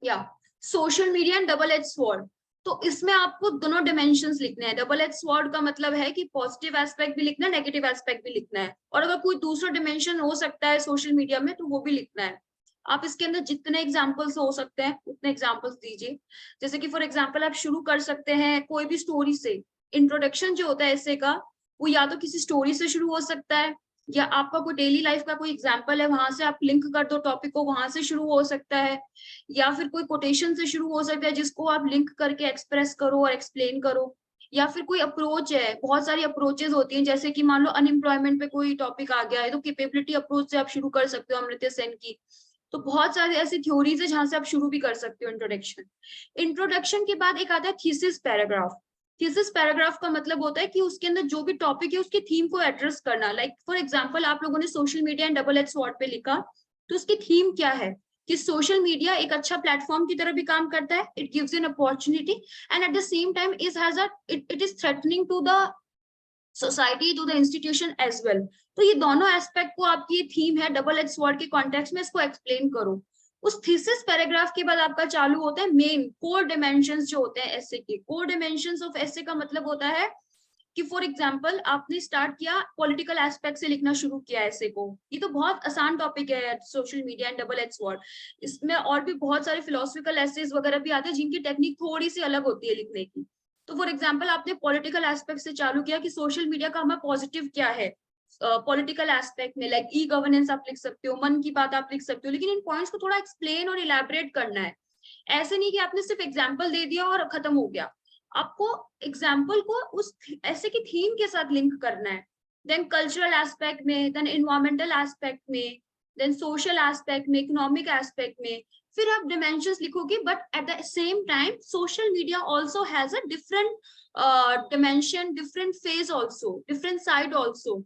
या social media and double edge sword. तो इसमें आपको दोनों डिमेंशंस लिखने हैं। डबल एज स्वॉर्ड का मतलब है कि पॉजिटिव एस्पेक्ट भी लिखना है, नेगेटिव एस्पेक्ट भी लिखना है, और अगर कोई दूसरा डिमेंशन हो सकता है सोशल मीडिया में तो वो भी लिखना है। आप इसके अंदर जितने एग्जाम्पल्स हो सकते हैं उतने एग्जाम्पल्स दीजिए। जैसे कि फॉर एग्जाम्पल आप शुरू कर सकते हैं कोई भी स्टोरी से। इंट्रोडक्शन जो होता है ऐसे का, वो या तो किसी स्टोरी से शुरू हो सकता है, या आपका कोई डेली लाइफ का कोई एग्जाम्पल है वहां से आप लिंक कर दो टॉपिक को, वहां से शुरू हो सकता है, या फिर कोई कोटेशन से शुरू हो सकता है जिसको आप लिंक करके एक्सप्रेस करो और एक्सप्लेन करो। या फिर कोई अप्रोच है, बहुत सारी अप्रोचेस होती हैं, जैसे कि मान लो अनएम्प्लॉयमेंट पे कोई टॉपिक आ गया है तो कैपेबिलिटी अप्रोच से आप शुरू कर सकते हो अमर्त्य सेन की। तो बहुत सारी ऐसी थ्योरीज है जहां से आप शुरू भी कर सकते हो इंट्रोडक्शन। इंट्रोडक्शन के बाद एक आता है थीसिस पैराग्राफ। थीसिस पैराग्राफ का मतलब होता है कि उसके अंदर जो भी टॉपिक है उसकी थीम को एड्रेस करना। लाइक फॉर एग्जांपल आप लोगों ने social media and double edge sword पे लिखा, तो उसकी थीम क्या है कि सोशल मीडिया एक अच्छा प्लेटफॉर्म की तरह भी काम करता है, it gives an opportunity, and at the same time it is threatening to the society, to the institution as well. तो ये दोनों एस्पेक्ट को आपकी थीम है डबल एज स्वॉर्ड के कॉन्टेक्स्ट में, इसको एक्सप्लेन करो। उस थीसिस पैराग्राफ के बाद आपका चालू होता है मेन कोर डिमेंशंस जो होते हैं एसे के। कोर डिमेंशंस ऑफ एसे का मतलब होता है कि फॉर एग्जाम्पल आपने स्टार्ट किया पॉलिटिकल एस्पेक्ट से लिखना शुरू किया ऐसे को, ये तो बहुत आसान टॉपिक है social media and double edge sword. इसमें और भी बहुत सारे फिलोसफिकल एसेज वगैरह भी आते हैं जिनकी टेक्निक थोड़ी सी अलग होती है लिखने की। तो फॉर एग्जाम्पल आपने पॉलिटिकल एस्पेक्ट से चालू किया कि सोशल मीडिया का हमारा पॉजिटिव क्या है पॉलिटिकल एस्पेक्ट में, लाइक ई गवर्नेंस आप लिख सकते हो, मन की बात आप लिख सकते हो, लेकिन इन पॉइंट्स को थोड़ा एक्सप्लेन और इलेबोरेट करना है। ऐसे नहीं कि आपने सिर्फ एग्जाम्पल दे दिया और खत्म हो गया, आपको एग्जाम्पल को उस ऐसे की थीम के साथ लिंक करना है। देन कल्चरल एस्पेक्ट में, देन इन्वायरमेंटल एस्पेक्ट में, देन सोशल एस्पेक्ट में, इकोनॉमिक एस्पेक्ट में, फिर आप डिमेंशंस लिखोगे। But at the same time social media also has a different dimension, different phase also, different side also,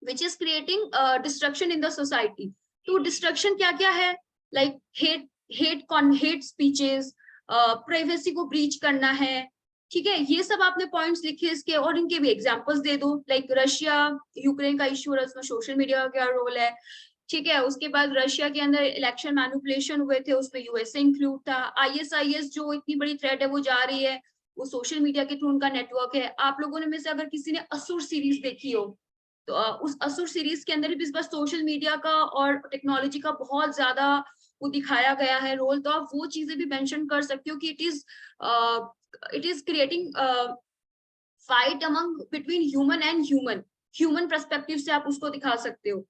which is creating destruction in the society. तो destruction क्या क्या है, like hate speeches, privacy को breach करना है, ठीक है, ये सब आपने पॉइंट्स लिखे इसके, और इनके भी एग्जांपल्स दे दो। लाइक रशिया यूक्रेन का इश्यू है, उसमें सोशल मीडिया का क्या रोल है, ठीक है। उसके बाद रशिया के अंदर इलेक्शन मैनिपुलेशन हुए थे, उसमें यूएसए इंक्लूड था। आईएसआईएस जो इतनी बड़ी थ्रेट है वो जा रही है, वो सोशल मीडिया के थ्रू उनका नेटवर्क है। आप लोगों ने में से अगर किसी ने असुर सीरीज देखी हो तो उस असुर सीरीज के अंदर भी बस सोशल मीडिया का और टेक्नोलॉजी का बहुत ज्यादा वो दिखाया गया है रोल। तो आप वो चीजें भी मेंशन कर सकते हो कि it is creating fight among between human and human, human perspective से आप उसको दिखा सकते हो।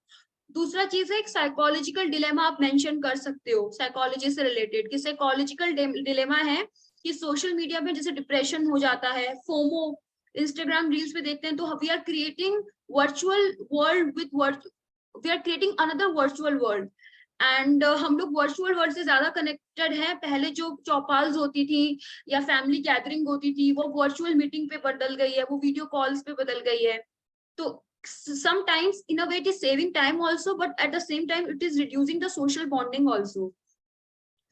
दूसरा चीज है एक साइकोलॉजिकल डिलेमा आप मेंशन कर सकते हो साइकोलॉजी से रिलेटेड, कि साइकोलॉजिकल डिलेमा है कि सोशल मीडिया में जैसे डिप्रेशन हो जाता है, फोमो, इंस्टाग्राम रील्स पे देखते हैं, तो we are creating virtual world with we are creating another virtual world, and हम लोग वर्चुअल वर्ल्ड से ज्यादा कनेक्टेड हैं। पहले जो चौपाल्स होती थी या फैमिली गैदरिंग होती थी वो वर्चुअल मीटिंग पे बदल गई है, वो वीडियो कॉल्स पे बदल गई है। तो sometimes in a way it is saving time also, but at the same time it is reducing the social bonding also।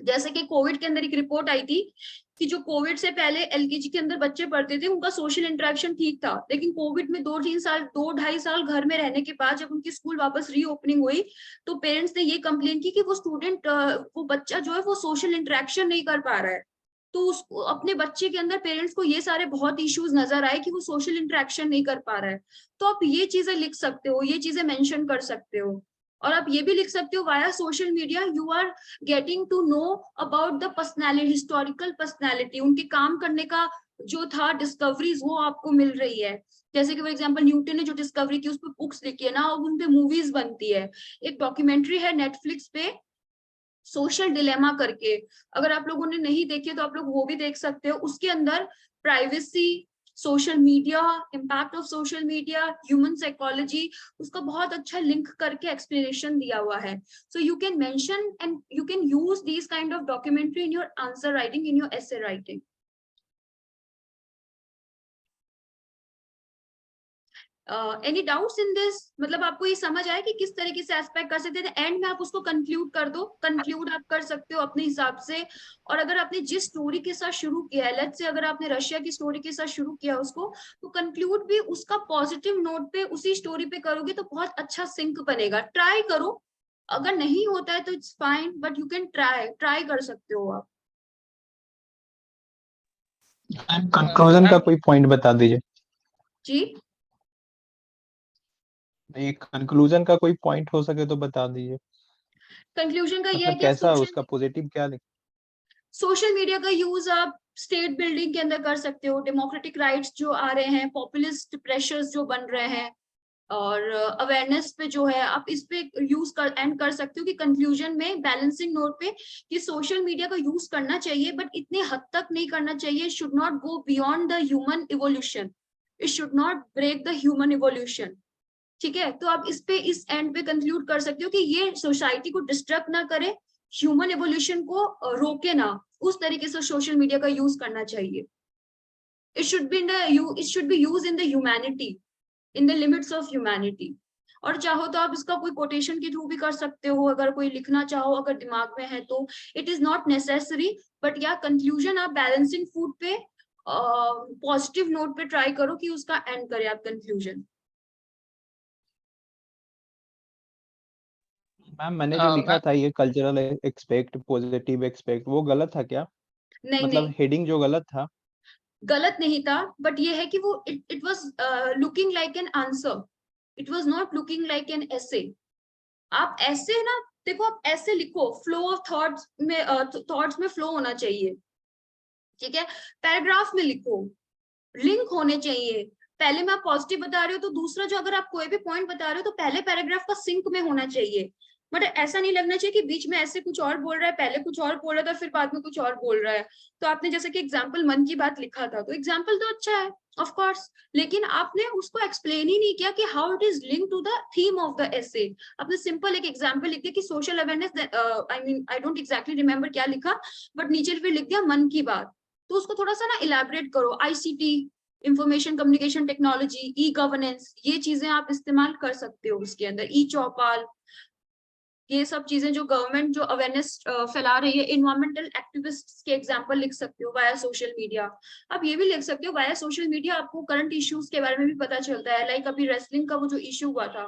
जैसे कि कोविड के अंदर एक रिपोर्ट आई थी कि जो कोविड से पहले एलकेजी के अंदर बच्चे पढ़ते थे उनका सोशल इंटरेक्शन ठीक था, लेकिन कोविड में 2-2.5 साल घर में रहने के बाद जब उनकी स्कूल वापस रीओपनिंग हुई तो पेरेंट्स ने ये कंप्लेन की कि वो बच्चा जो है वो सोशल इंटरेक्शन नहीं कर पा रहा है। तो उसको अपने बच्चे के अंदर पेरेंट्स को ये सारे बहुत इश्यूज नजर आए कि वो सोशल इंटरेक्शन नहीं कर पा रहा है। तो आप ये चीजें लिख सकते हो, ये चीजें मेंशन कर सकते हो। और आप ये भी लिख सकते हो via social media you are getting to know about the personality, historical personality, उनके काम करने का जो था डिस्कवरीज वो आपको मिल रही है। जैसे कि फॉर एग्जांपल न्यूटन ने जो डिस्कवरी की उस पर बुक्स लिखी है ना, अब उन पे मूवीज बनती है। एक डॉक्यूमेंट्री है नेटफ्लिक्स पे सोशल डिलेमा करके, अगर आप लोगों ने नहीं देखी तो आप लोग वो भी देख सकते हो। उसके अंदर privacy, social media, impact of social media, human psychology, उसका बहुत अच्छा लिंक करके एक्सप्लेनेशन दिया हुआ है। So you can mention and you can use this kind of documentary in your answer writing, in your essay writing. Any doubts in this, मतलब आपको ये समझ आया कि किस तरीके से एस्पेक्ट कर सकते हैं। एंड में आप उसको कंक्लूड कर दो, कंक्लूड आप कर सकते हो अपने हिसाब से। और अगर आपने जिस स्टोरी के साथ शुरू किया है, लेट्स से अगर आपने रशिया की स्टोरी के साथ शुरू किया उसको, तो कंक्लूड भी उसका पॉजिटिव नोट पे उसी स्टोरी पे करोगे तो बहुत अच्छा सिंक बनेगा। ट्राई करो, अगर नहीं होता है तो it's fine, but you can try कर सकते हो आप। कंक्लूजन का कोई पॉइंट बता दीजिए। जी, ये कंक्लूजन का कोई पॉइंट हो सके तो बता दीजिए। कंक्लूजन का ये है मतलब कि कैसा उसका पॉजिटिव क्या सोशल मीडिया का यूज आप स्टेट बिल्डिंग के अंदर कर सकते हो, डेमोक्रेटिक राइट्स जो आ रहे हैं, पॉपुलिस्ट प्रेशर्स जो बन रहे हैं, और अवेयरनेस पे जो है आप इस पे यूज कर एंड कर सकते हो कि कंक्लूजन में बैलेंसिंग नोट पे कि सोशल मीडिया का यूज करना चाहिए बट इतने हद तक नहीं करना चाहिए, should not go beyond the human evolution, it should not break the human evolution. ठीक है, तो आप इस पे इस एंड पे कंक्लूड कर सकते हो कि ये सोसाइटी को डिस्टर्ब ना करे, ह्यूमन एवोल्यूशन को रोके ना, उस तरीके से सोशल मीडिया का यूज करना चाहिए। It should be in the it should be use in the humanity, in the limits of humanity. और चाहो तो आप इसका कोई कोटेशन के थ्रू भी कर सकते हो, अगर कोई लिखना चाहो, अगर दिमाग में है तो it is not necessary, but या कंक्लूजन आप बैलेंसिंग फूड पे पॉजिटिव नोट पे ट्राई करो कि उसका एंड करे आप कंक्लूजन। मैम मैंने जो लिखा था ये कल्चरल एक्सपेक्ट पॉजिटिव एक्सपेक्ट वो गलत था क्या? नहीं मतलब नहीं, हेडिंग जो गलत था। गलत नहीं था, बट ये है कि वो it was looking like an answer, it was not looking like an essay. आप ऐसे ना, देखो आप ऐसे लिखो, फ्लो ऑफ थॉट्स में फ्लो होना चाहिए। ठीक है, पैराग्राफ में लिखो, लिंक होने चाहिए। पहले में आप पॉजिटिव बता रहे हो तो दूसरा जो अगर आप कोई भी पॉइंट बता रहे हो तो पहले पैराग्राफ का सिंक में होना चाहिए। बट ऐसा नहीं लगना चाहिए कि बीच में ऐसे कुछ और बोल रहा है, पहले कुछ और बोल रहा था फिर बाद में कुछ और बोल रहा है। तो आपने जैसे कि एग्जाम्पल मन की बात लिखा था, तो एग्जाम्पल तो अच्छा है ऑफ कोर्स, लेकिन आपने उसको एक्सप्लेन ही नहीं किया कि how it is link to the theme of the essay. आपने सिंपल एक एग्जाम्पल लिख दिया कि social awareness, I mean I don't exactly remember क्या लिखा, बट नीचे फिर लिख दिया मन की बात। तो उसको थोड़ा सा ना इलेबरेट करो, ICT, information communication technology, e governance, ये चीजें आप इस्तेमाल कर सकते हो उसके अंदर, ई चौपाल, ये सब चीजें जो गवर्नमेंट जो अवेयरनेस फैला रही है, इन्वायरमेंटल एक्टिविस्ट के एग्जांपल लिख सकते हो वाया सोशल मीडिया। आप ये भी लिख सकते हो वाया सोशल मीडिया, आपको करंट इश्यूज के बारे में भी पता चलता है, लाइक अभी रेसलिंग का वो जो इश्यू हुआ था,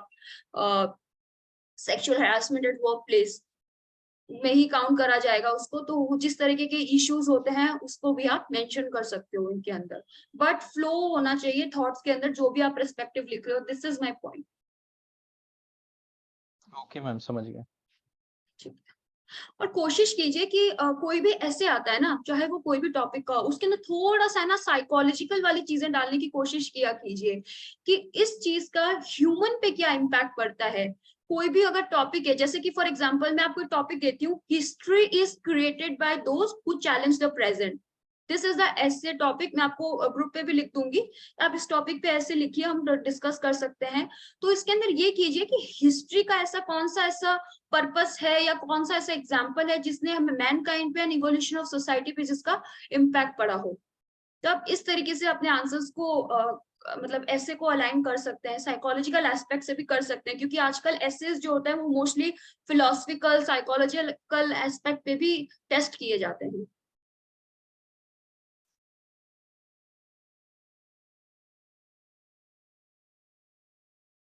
sexual harassment at work place में ही काउंट करा जाएगा उसको, तो जिस तरीके के इश्यूज होते हैं उसको भी आप मेंशन कर सकते हो इनके अंदर, बट फ्लो होना चाहिए थॉट्स के अंदर जो भी आप रेस्पेक्टिव लिख रहे हो। This is my point. Okay ma'am समझ गया। और कोशिश कीजिए कि कोई भी ऐसे आता है ना, चाहे वो कोई भी टॉपिक का, उसके अंदर थोड़ा सा ना साइकोलॉजिकल वाली चीजें डालने की कोशिश किया कीजिए कि इस चीज का ह्यूमन पे क्या इम्पैक्ट पड़ता है। कोई भी अगर टॉपिक है, जैसे कि फॉर एग्जांपल मैं आपको टॉपिक देती हूँ, history is created by those who challenge the present, this is the ऐसे टॉपिक, मैं आपको ग्रुप पे भी लिख दूंगी, आप इस टॉपिक पे ऐसे लिखिए, हम डिस्कस कर सकते हैं। तो इसके अंदर ये कीजिए कि हिस्ट्री का ऐसा कौन सा ऐसा पर्पस है या कौन सा ऐसा एग्जाम्पल है जिसने हमें मैनकाइंड पे एंड इवोल्यूशन ऑफ सोसाइटी पे जिसका इम्पैक्ट पड़ा हो। तो आप इस तरीके से अपने आंसर्स को मतलब ऐसे को अलाइन कर सकते हैं, साइकोलॉजिकल एस्पेक्ट से भी कर सकते हैं, क्योंकि आजकल एसेस जो होता है वो मोस्टली फिलोसफिकल साइकोलॉजिकल एस्पेक्ट पे भी टेस्ट किए जाते हैं।